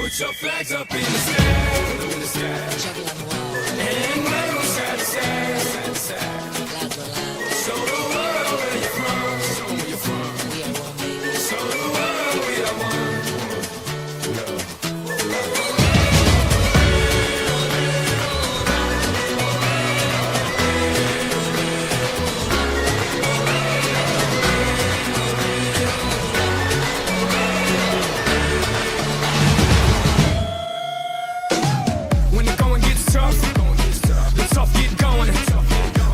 Put your flags up in the sky, in the sky. And wave them side to side, side to side. Show the world where you're from, show 'em where you're from. Show the world we are one. When the going gets tough, the tough get going.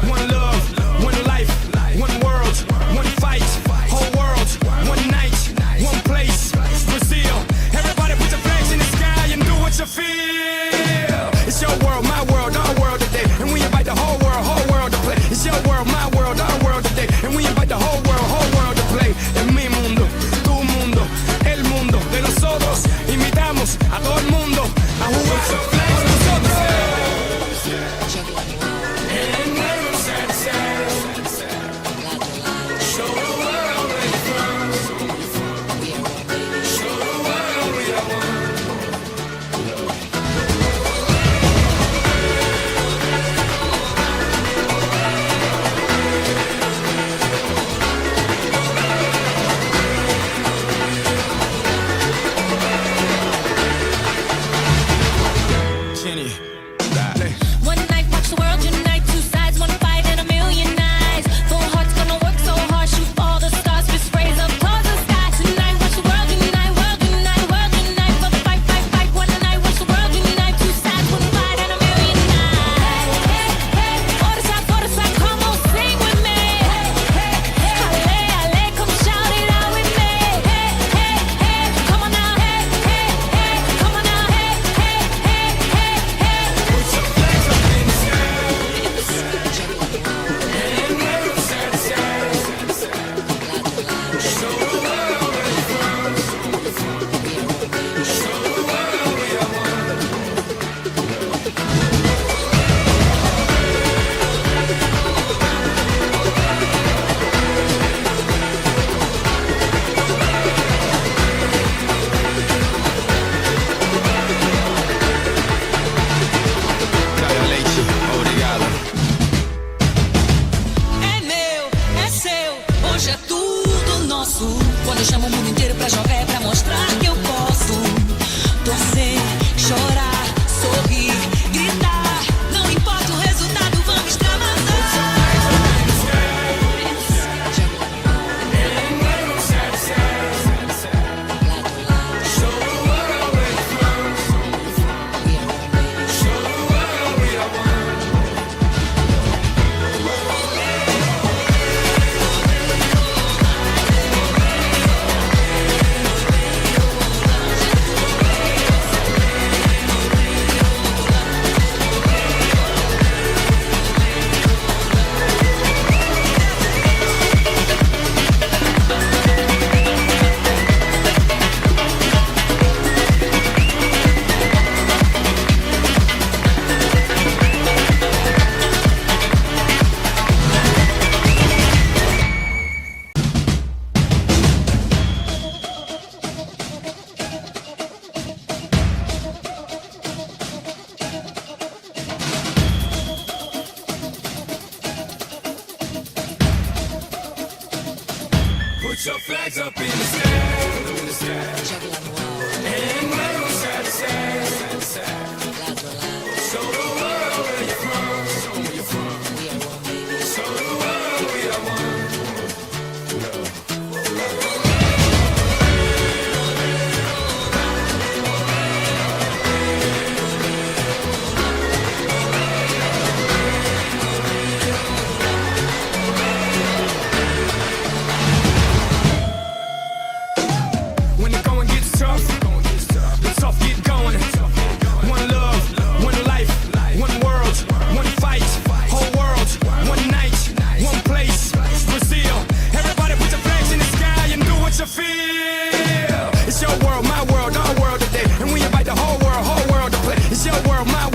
One love, one life, one world, one fight, whole world, one night, one place, Brazil. Everybody put your flags in the sky and do what you feel. It's your world, my world, our world today, and we invite the whole world to play. It's your world, my world, our world today, and we invite the whole world to play. En mi mundo, tu mundo, el mundo de nosotros. Invitamos a todo el mundo a jugar. One night, watch the world unite. Two sides, one fight, and a million eyes. Full hearts gonna work so hard, shoot for all the stars, fist raise up towards the sky. Tonight, watch the world unite, world unite, world unite. For the fight, fight, fight. One night, watch the world unite. Two sides, one fight, and a million eyes. For the side, come on, sing with me. Halle, halle, come shout it out with me. Come on now, come on now, Put your flags up in the sky, and wave them side to side, side to side. Show the world where you're from, show the world we are one. Cláudia Leite, obrigado. é meu, é seu, hoje é tudo nosso. Quando eu chamo o mundo inteiro pra jogar é pra mostrar que eu posso. Torcer, chorar, sorrir, gritar. Não importa o resultado, vamos extravasar. And wave them side to side, side to side. Show the world where you're from, show the world we are one. Put your flags up in the sky, in the sky. And wave them side to side, side to side. Show the world where you're from, show 'em where you're from. Show the world we are one. When the going gets tough, the tough get going. One love, one life, one world, one fight, whole world, one night, one place, Brazil. Everybody put your flags in the sky and do what you feel. It's your world, my world, our world today, and we invite the whole world to play. It's your world, my